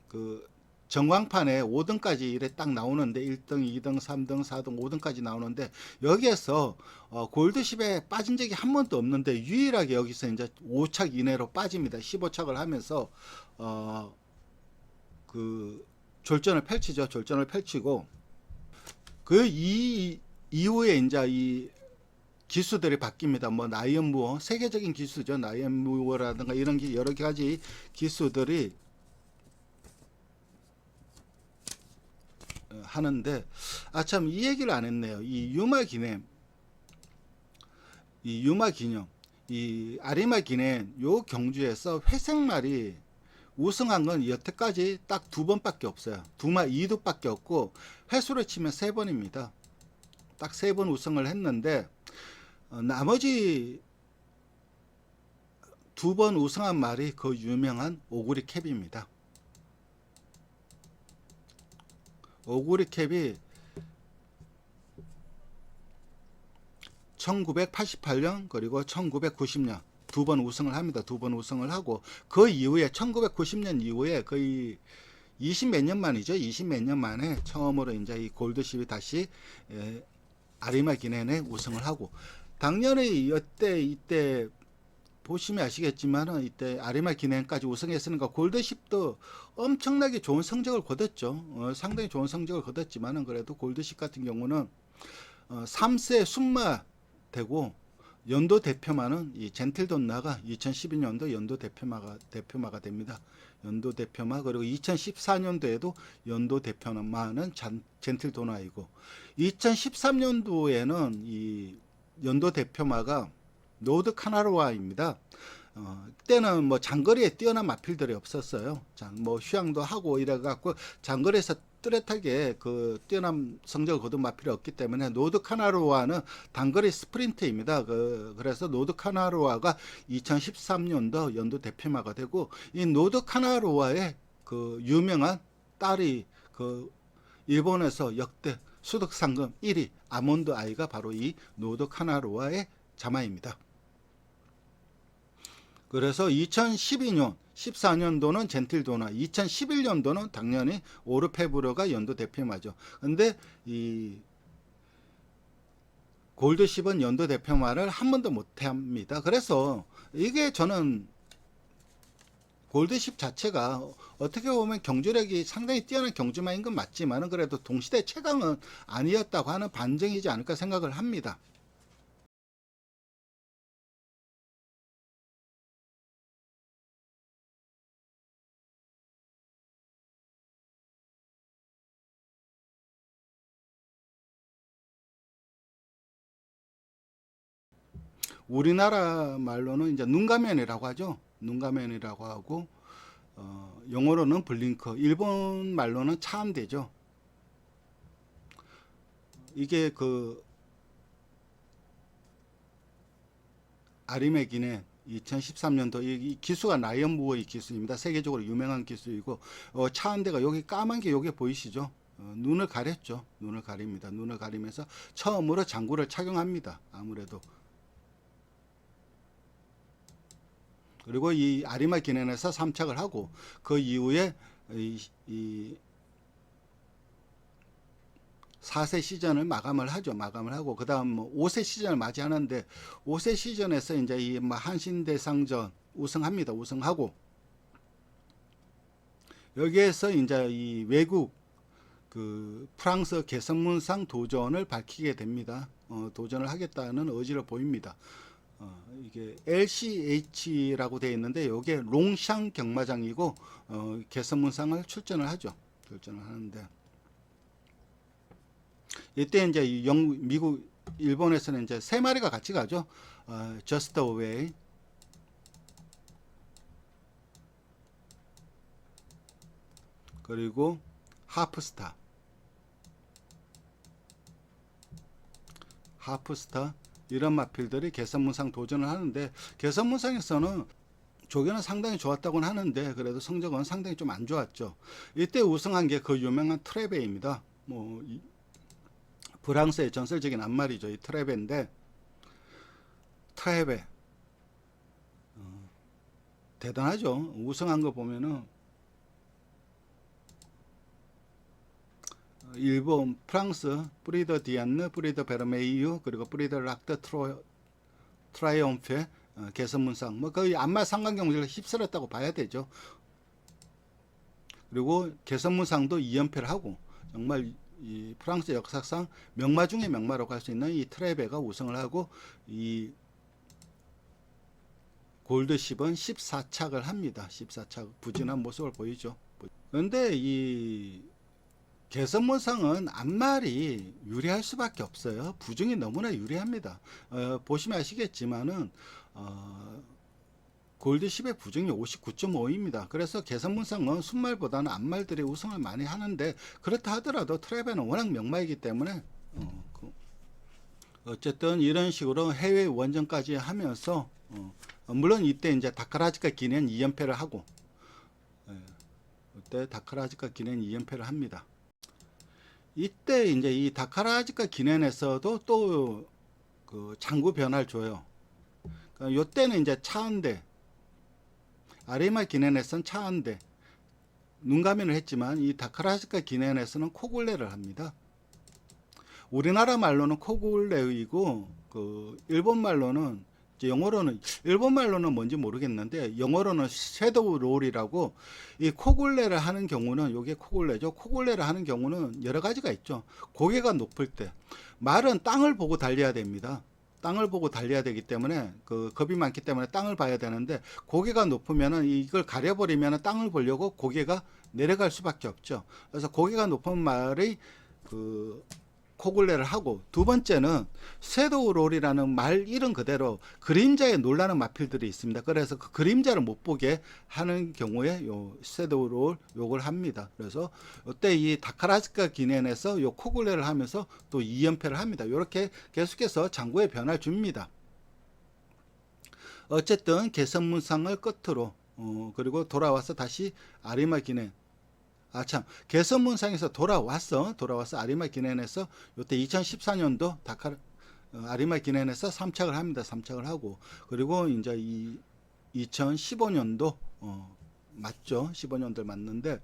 A: 그 정광판에 5등까지 이래 딱 나오는데 1등, 2등, 3등, 4등, 5등까지 나오는데 여기에서 골드 10에 빠진 적이 한 번도 없는데 유일하게 여기서 이제 5착 이내로 빠집니다. 15착을 하면서 그 졸전을 펼치죠. 졸전을 펼치고 그 이후에 이제 이 기수들이 바뀝니다. 뭐 나이언무어, 세계적인 기수죠. 나이언무어라든가 이런 여러 가지 기수들이 하는데 참 이 얘기를 안 했네요. 이 유마 기념, 이 아리마 기넨 요 경주에서 회색말이 우승한 건 여태까지 딱 2번밖에 없어요. 2두밖에 없고 횟수로 치면 3번입니다. 딱 3번 우승을 했는데 나머지 2번 우승한 말이 그 유명한 오구리 캡입니다. 오구리 캡이 1988년 그리고 1990년 2번 우승을 합니다. 2번 우승을 하고 그 이후에 1990년 이후에 거의 20몇 년 만이죠. 20몇 년 만에 처음으로 이제 이 골드10이 다시 아리마 기넨에 우승을 하고 당연히 이때 보시면 아시겠지만 이때 아리마 기넨까지 우승했으니까 골드10도 엄청나게 좋은 성적을 거뒀죠. 상당히 좋은 성적을 거뒀지만은 그래도 골드10 같은 경우는 3세 순마 되고 연도 대표마는 이 젠틀돈나가 2012년도 연도 대표마가 됩니다. 연도 대표마. 그리고 2014년도에도 연도 대표마는 젠틀도나이고, 2013년도에는 이 연도 대표마가 노드 카나루아입니다. 그때는 뭐 장거리에 뛰어난 마필들이 없었어요. 뭐 휴양도 하고 이래갖고 장거리에서 뚜렷하게 그 뛰어난 성적을 거둔 마필이 없기 때문에 노드 카나루아는 단거리 스프린트입니다. 그래서 노드 카나루아가 2013년도 연도 대표마가 되고, 이 노드 카나루아의 그 유명한 딸이 그 일본에서 역대 수득 상금 1위 아몬드 아이가 바로 이 노드 카나루아의 자마입니다. 그래서 2012년, 14년도는 젠틀도나, 2011년도는 당연히 오르페브르가 연도 대표마죠. 근데 이 골드10은 연도 대표마를 한 번도 못 합니다. 그래서 이게 저는 골드10 자체가 어떻게 보면 경주력이 상당히 뛰어난 경주마인 건 맞지만 그래도 동시대 최강은 아니었다고 하는 반증이지 않을까 생각을 합니다. 우리나라 말로는 이제 눈가면이라고 하죠. 눈가면이라고 하고, 영어로는 블링커, 일본 말로는 차암대죠. 이게 그 아리메기네 2013년도 이 기수가 라이언 무어의 기수입니다. 세계적으로 유명한 기수이고, 차암대가 여기 까만 게 여기 보이시죠? 눈을 가렸죠. 눈을 가립니다. 눈을 가리면서 처음으로 장구를 착용합니다. 아무래도. 그리고 이 아리마 기넨에서 3착을 하고, 그 이후에 이 4세 시즌을 마감을 하죠. 마감을 하고, 그 다음 뭐 5세 시즌을 맞이하는데, 5세 시즌에서 이제 이 뭐 한신대상전 우승합니다. 우승하고, 여기에서 이제 이 외국 그 프랑스 개선문상 도전을 밝히게 됩니다. 도전을 하겠다는 의지를 보입니다. 이게 LCH라고 되어 있는데 이게 롱샹 경마장이고, 개선문상을 출전을 하죠. 출전을 하는데, 이때 이제 미국, 일본에서는 이제 세 마리가 같이 가죠. Just Away, 그리고 하프스타, 이런 마필들이 개선문상 도전을 하는데, 개선문상에서는 조견은 상당히 좋았다고는 하는데 그래도 성적은 상당히 좀 안 좋았죠. 이때 우승한 게 그 유명한 트레베입니다. 뭐 프랑스의 전설적인 안말이죠. 이 트레베인데, 트레베 대단하죠. 우승한 거 보면은 일본, 프랑스, 프리더 디안느, 프리더 베르메이유, 그리고 프리더 락드 트라이엄페, 개선문상, 뭐 거의 안마 상관경주를 휩쓸었다고 봐야 되죠. 그리고 개선문상도 2연패를 하고, 정말 이 프랑스 역사상 명마 중에 명마라고 할 수 있는 이 트레베가 우승을 하고, 이 골드10은 14착을 합니다. 14착, 부진한 모습을 보이죠. 그런데 이 개선문상은 앞말이 유리할 수밖에 없어요. 부중이 너무나 유리합니다. 보시면 아시겠지만은 골드10의 부중이 59.5입니다. 그래서 개선문상은 순말보다는 앞말들이 우승을 많이 하는데, 그렇다 하더라도 트레베는 워낙 명마이기 때문에 어쨌든 이런 식으로 해외 원정까지 하면서, 물론 이때 이제 다카라즈카 기넨 2연패를 하고, 이때 다카라즈카 기넨 2연패를 합니다. 이때 이제 이 다카라즈카 기넨에서도 또 그 장구 변화를 줘요. 그러니까 요때는 이제 차은대, 아리마 기넨에서는 차은대 눈가면을 했지만, 이 다카라즈카 기넨에서는 코굴레를 합니다. 우리나라 말로는 코굴레이고, 그 일본 말로는, 영어로는, 일본 말로는 뭔지 모르겠는데 영어로는 섀도우 롤이라고, 이 코굴레를 하는 경우는, 요게 코굴레죠. 코굴레를 하는 경우는 여러 가지가 있죠. 고개가 높을 때, 말은 땅을 보고 달려야 됩니다. 땅을 보고 달려야 되기 때문에 겁이 많기 때문에 땅을 봐야 되는데, 고개가 높으면은 이걸 가려버리면은 땅을 보려고 고개가 내려갈 수밖에 없죠. 그래서 고개가 높은 말이 코굴레를 하고, 두 번째는 섀도우 롤이라는 말 이름 그대로 그림자에 놀라는 마필들이 있습니다. 그래서 그 그림자를 못 보게 하는 경우에 요 섀도우 롤 요걸 합니다. 그래서 이때 이 다카라즈카 기넨에서 요 코굴레를 하면서 또 2연패를 합니다. 이렇게 계속해서 장구의 변화를 줍니다. 어쨌든 개선문상을 끝으로 그리고 돌아와서 다시 아리마 기넨, 개선문상에서 돌아와서 아리마 기넨에서 요때 2014년도 아리마 기넨에서 3착을 합니다. 3착을 하고, 그리고 이제 2015년도 맞죠? 15년도 맞는데,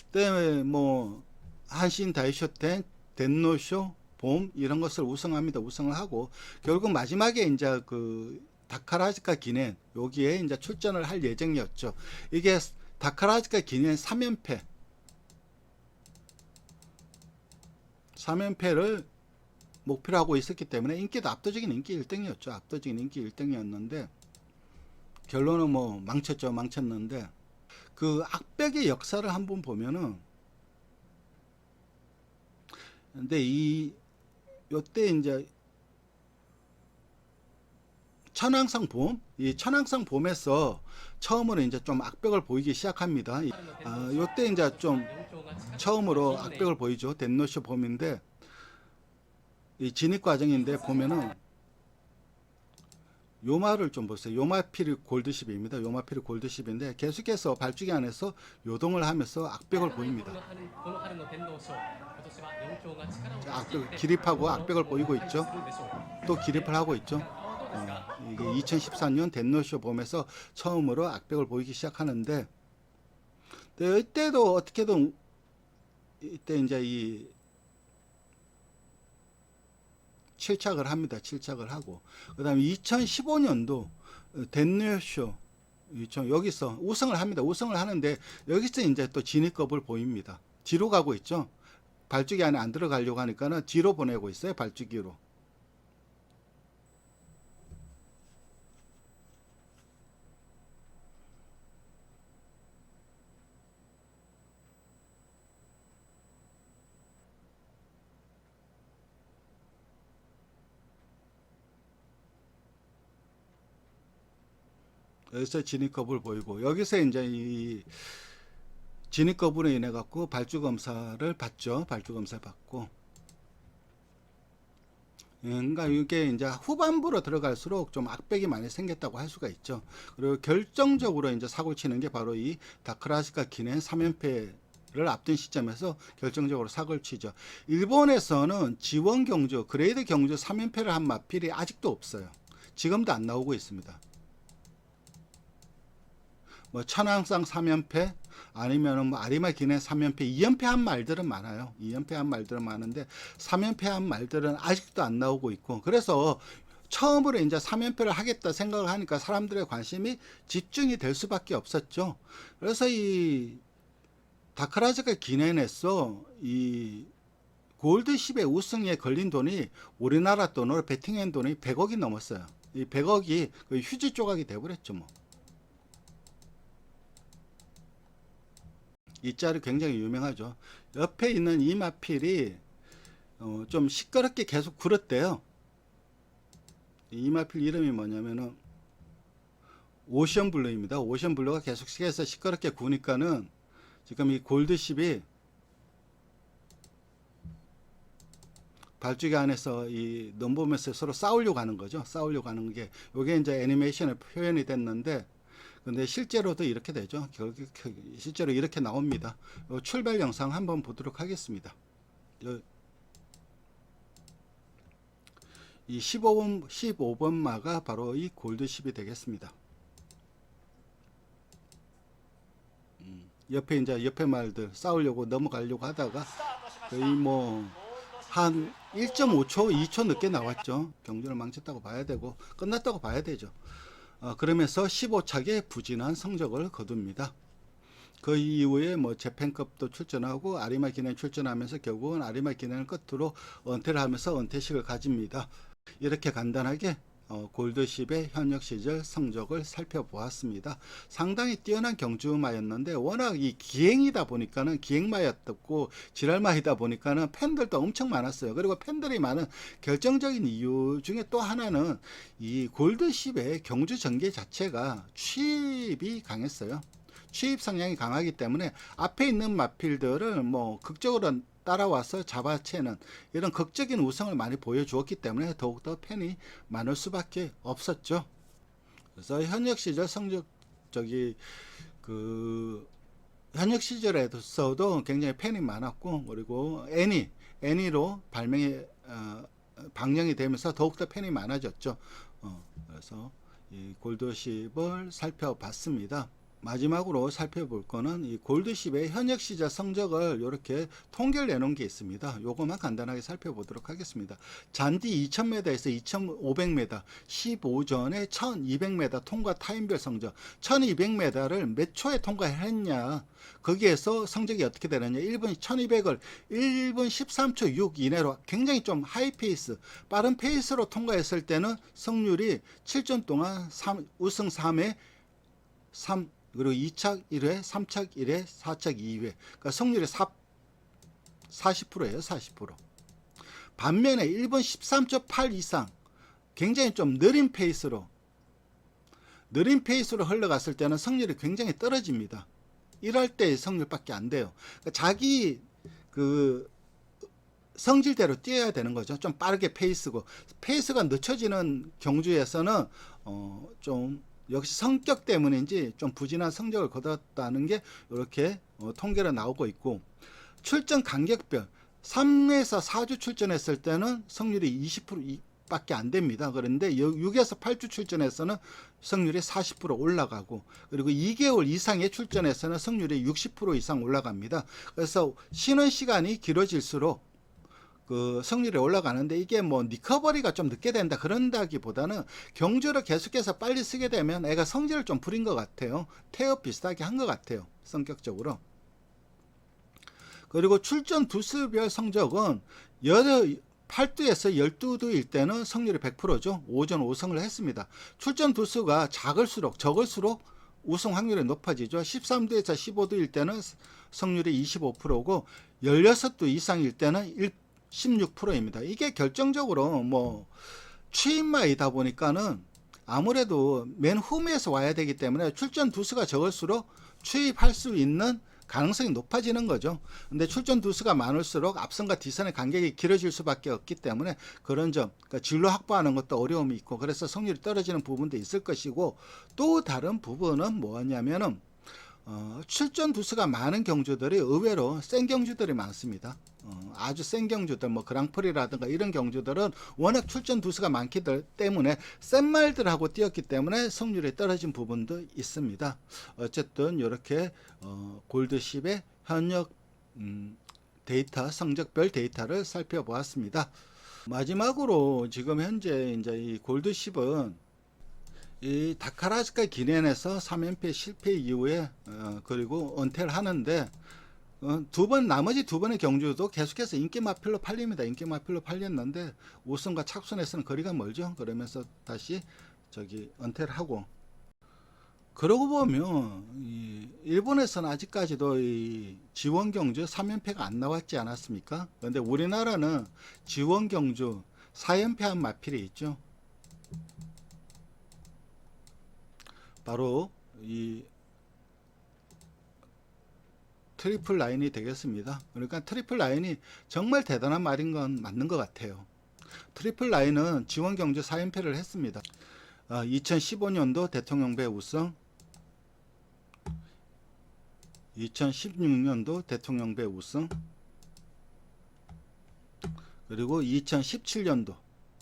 A: 그때 뭐 한신 다이쇼텐, 덴노쇼, 봄 이런 것을 우승합니다. 우승을 하고, 결국 마지막에 이제 다카라즈카 기넨 여기에 이제 출전을 할 예정이었죠. 이게 다카라즈카 기넨 3연패를 목표로 하고 있었기 때문에 인기도 압도적인 인기 1등이었죠. 압도적인 인기 1등이었는데 결론은 뭐 망쳤는데, 그 악백의 역사를 한번 보면은, 근데 요때 이제 이 천왕성 봄에서 처음으로 이제 좀 악백을 보이기 시작합니다. 요때 이제 좀 처음으로 악백을 보이죠. 덴노쇼 봄인데, 이 진입 과정인데 보면은 요마를 좀 보세요. 요마필이 골드10입니다. 요마필이 골드10인데 계속해서 발주기 안에서 요동을 하면서 악백을 보입니다. 기립하고 악백을 보이고 있죠. 또 기립을 하고 있죠. 이게 2014년 덴노쇼 봄에서 처음으로 악백을 보이기 시작하는데, 이때도 어떻게든 이때 이제 이 7착을 합니다. 7착을 하고, 그 다음에 2015년도 덴노쇼 여기서 우승을 합니다. 우승을 하는데 여기서 이제 또 진입급을 보입니다. 뒤로 가고 있죠. 발주기 안에 안 들어가려고 하니까는 뒤로 보내고 있어요. 발주기로. 여기서 진입급을 보이고, 여기서 이제 이 진입급으로 인해 갖고 발주 검사를 받죠. 발주 검사를 받고, 그러니까 이게 이제 후반부로 들어갈수록 좀 악백이 많이 생겼다고 할 수가 있죠. 그리고 결정적으로 이제 사고 치는 게 바로 이 다카라즈카 기넨 3연패를 앞둔 시점에서 결정적으로 사고를 치죠. 일본에서는 지원 경주, 그레이드 경주 3연패를 한 마필이 아직도 없어요. 지금도 안 나오고 있습니다. 뭐 천왕상 3연패 아니면은 뭐 아리마 기넨 3연패, 2연패 한 말들은 많아요. 2연패 한 말들은 많은데 3연패 한 말들은 아직도 안 나오고 있고, 그래서 처음으로 이제 3연패를 하겠다 생각을 하니까 사람들의 관심이 집중이 될 수밖에 없었죠. 그래서 이 다카라즈카 기넨에서 이 골드10의 우승에 걸린 돈이 우리나라 돈으로 베팅한 돈이 100억이 넘었어요. 이 100억이 휴지 조각이 돼버렸죠. 뭐 이 짤이 굉장히 유명하죠. 옆에 있는 이 마필이 좀 시끄럽게 계속 굴었대요. 이 마필 이름이 뭐냐면은 오션블루입니다. 오션블루가 계속해서 시끄럽게 구니까는 지금 이 골드10이 발주기 안에서 이 넘보면서 서로 싸우려고 하는 거죠. 싸우려고 하는 게, 요게 이제 애니메이션에 표현이 됐는데, 근데 실제로도 이렇게 되죠. 실제로 이렇게 나옵니다. 출발 영상 한번 보도록 하겠습니다. 이 15번마가 바로 이 골드10이 되겠습니다. 옆에 이제 옆에 말들 싸우려고 넘어가려고 하다가 거의 뭐 한 1.5초, 2초 늦게 나왔죠. 경주를 망쳤다고 봐야 되고 끝났다고 봐야 되죠. 그러면서 15착에 부진한 성적을 거둡니다. 그 이후에 뭐 재팬컵도 출전하고 아리마 기넨 출전하면서 결국은 아리마 기넨을 끝으로 은퇴를 하면서 은퇴식을 가집니다. 이렇게 간단하게 골드10의 현역 시절 성적을 살펴보았습니다. 상당히 뛰어난 경주마였는데 워낙 이 기행이다 보니까는 기행마였고 지랄마이다 보니까는 팬들도 엄청 많았어요. 그리고 팬들이 많은 결정적인 이유 중에 또 하나는 이 골드10의 경주 전개 자체가 취입이 강했어요. 취입 성향이 강하기 때문에 앞에 있는 마필들을 뭐 극적으로 따라와서 잡아채는 이런 극적인 우승을 많이 보여주었기 때문에 더욱더 팬이 많을 수밖에 없었죠. 그래서 현역 시절 성적 현역 시절에서도 굉장히 팬이 많았고, 그리고 애니로 방영이 되면서 더욱더 팬이 많아졌죠. 그래서 이 골드10을 살펴봤습니다. 마지막으로 살펴볼 거는 이 골드10의 현역 시절 성적을 이렇게 통계를 내놓은 게 있습니다. 요것만 간단하게 살펴보도록 하겠습니다. 잔디 2000m에서 2500m 15전에 1200m 통과 타임별 성적, 1200m를 몇 초에 통과했냐, 거기에서 성적이 어떻게 되느냐. 1분 1200을 1분 13초 6 이내로 굉장히 좀 하이 페이스, 빠른 페이스로 통과했을 때는 성률이 7전 동안 우승 3회 3, 그리고 2착 1회, 3착 1회, 4착 2회. 그러니까 성률이 40%예요. 40%. 반면에 1분 13초 8 이상 굉장히 좀 느린 페이스로 흘러갔을 때는 성률이 굉장히 떨어집니다. 이럴 때의 성률밖에 안 돼요. 그러니까 자기 성질대로 뛰어야 되는 거죠. 좀 빠르게 페이스가 늦춰지는 경주에서는 좀 역시 성격 때문인지 좀 부진한 성적을 거뒀다는 게 이렇게 통계로 나오고 있고, 출전 간격별 3에서 4주 출전했을 때는 성률이 20%밖에 안 됩니다. 그런데 6에서 8주 출전에서는 성률이 40% 올라가고, 그리고 2개월 이상의 출전에서는 성률이 60% 이상 올라갑니다. 그래서 쉬는 시간이 길어질수록 성률이 올라가는데, 이게 뭐 리커버리가 좀 늦게 된다 그런다기보다는 경주를 계속해서 빨리 쓰게 되면 애가 성질을 좀 부린 것 같아요. 태엽 비슷하게 한 것 같아요, 성격적으로. 그리고 출전 두수별 성적은 8두에서 12두일 때는 성률이 100%죠. 5전 5승을 했습니다. 출전 두수가 적을수록 우승 확률이 높아지죠. 13두에서 15두일 때는 성률이 25%고 16두 이상일 때는 16%입니다. 이게 결정적으로 뭐 취임마이다 보니까는 아무래도 맨 후면에서 와야 되기 때문에 출전 두수가 적을수록 취입할 수 있는 가능성이 높아지는 거죠. 근데 출전 두수가 많을수록 앞선과 뒷선의 간격이 길어질 수밖에 없기 때문에 그런 점, 그러니까 진로 확보하는 것도 어려움이 있고, 그래서 성률이 떨어지는 부분도 있을 것이고, 또 다른 부분은 뭐냐면은 출전 두수가 많은 경주들이 의외로 센 경주들이 많습니다. 아주 센 경주들, 뭐 그랑프리라든가 이런 경주들은 워낙 출전 두수가 많기 때문에 센 말들하고 뛰었기 때문에 성률이 떨어진 부분도 있습니다. 어쨌든 이렇게 골드10의 현역 데이터, 성적별 데이터를 살펴보았습니다. 마지막으로 지금 현재 이제 이 골드10은 이 다카라스카 기넨에서 3연패 실패 이후에 그리고 은퇴를 하는데, 나머지 두 번의 경주도 계속해서 인기 마필로 팔립니다. 인기 마필로 팔렸는데 우승과 착순에서는 거리가 멀죠. 그러면서 다시 은퇴를 하고, 그러고 보면 일본에서는 아직까지도 이 지원 경주 3연패가 안 나왔지 않았습니까? 그런데 우리나라는 지원 경주 4연패한 마필이 있죠. 바로 이 트리플 라인이 되겠습니다. 그러니까 트리플 라인이 정말 대단한 말인 건 맞는 것 같아요. 트리플 라인은 지원 경주 4연패를 했습니다. 2015년도 대통령배 우승, 2016년도 대통령배 우승, 그리고 2017년도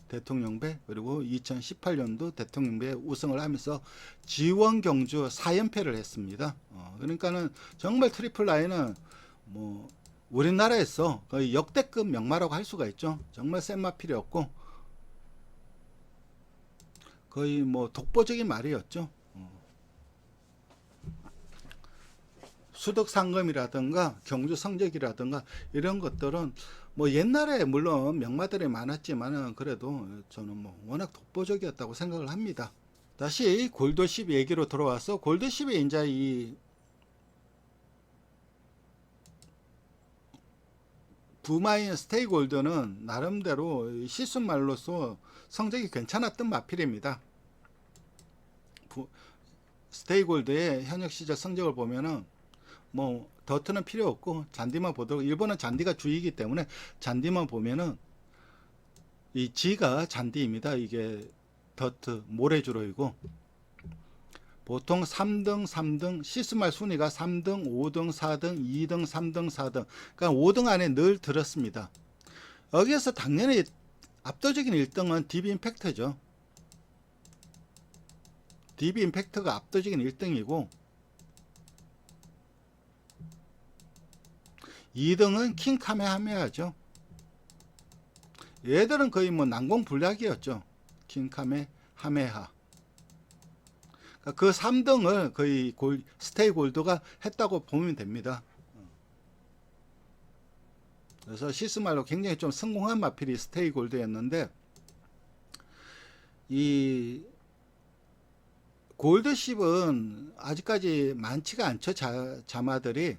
A: 대통령배, 그리고 2018년도 대통령배 우승을 하면서 지원 경주 4연패를 했습니다. 그러니까는 정말 트리플 라인은 뭐 우리나라에서 거의 역대급 명마라고 할 수가 있죠. 정말 센 마필이었고 거의 뭐 독보적인 말이었죠. 수덕 상금이라든가 경주 성적이라든가 이런 것들은 뭐 옛날에 물론 명마들이 많았지만은 그래도 저는 뭐 워낙 독보적이었다고 생각을 합니다. 다시 골드10 얘기로 돌아와서 골드10에 이제 이 부마인 스테이골드는 나름대로 시순말로서 성적이 괜찮았던 마필입니다. 스테이골드의 현역 시절 성적을 보면은 뭐 더트는 필요 없고 잔디만 보도록, 일본은 잔디가 주이기 때문에 잔디만 보면은 이 G가 잔디입니다. 이게 더트 모래주로이고 보통 3등, 3등, 시스말 순위가 3등, 5등, 4등, 2등, 3등, 4등. 그러니까 5등 안에 늘 들었습니다. 여기에서 당연히 압도적인 1등은 DB 임팩트죠. DB 임팩트가 압도적인 1등이고 2등은 킹 카메하메하죠. 얘들은 거의 뭐 난공불락이었죠. 킹 카메하메하. 그 3등을 거의 스테이 골드가 했다고 보면 됩니다. 그래서 시스말로 굉장히 좀 성공한 마필이 스테이 골드였는데, 이 골드10은 아직까지 많지가 않죠. 자마들이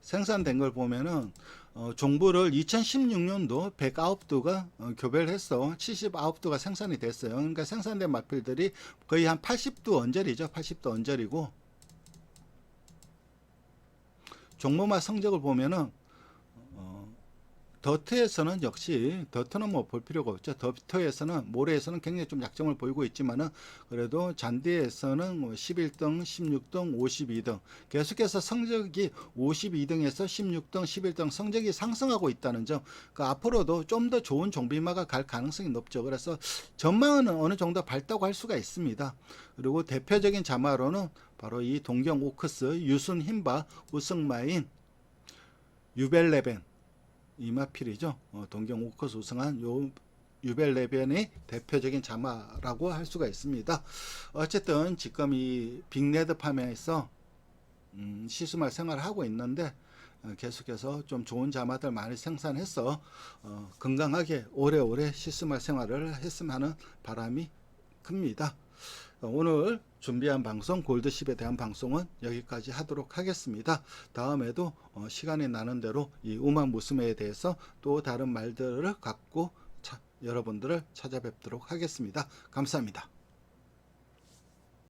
A: 생산된 걸 보면은 종부를 2016년도 109두가 교배를 해서 79두가 생산이 됐어요. 그러니까 생산된 마필들이 거의 한 80두 언저리죠. 80두 언저리고, 종모마 성적을 보면은 더트에서는 역시, 더트는 뭐 볼 필요가 없죠. 더트에서는, 모래에서는 굉장히 좀 약점을 보이고 있지만은 그래도 잔디에서는 뭐 11등, 16등, 52등 계속해서 성적이 52등에서 16등, 11등 성적이 상승하고 있다는 점, 그 앞으로도 좀 더 좋은 종비마가 갈 가능성이 높죠. 그래서 전망은 어느 정도 밝다고 할 수가 있습니다. 그리고 대표적인 자마로는 바로 이 동경 오크스, 유순 힌바, 우승마인, 유벨레벤 이 마필이죠. 동경 오크스 우승한 요 유벨레벤이 대표적인 자마라고 할 수가 있습니다. 어쨌든 지금 이 빅레드 파면에서 시스말 생활을 하고 있는데 계속해서 좀 좋은 자마들 많이 생산해서 건강하게 오래오래 시스말 생활을 했으면 하는 바람이 큽니다. 오늘 준비한 방송 골드10에 대한 방송은 여기까지 하도록 하겠습니다. 다음에도 시간이 나는 대로 이 우마 무스메에 대해서 또 다른 말들을 갖고 여러분들을 찾아뵙도록 하겠습니다. 감사합니다.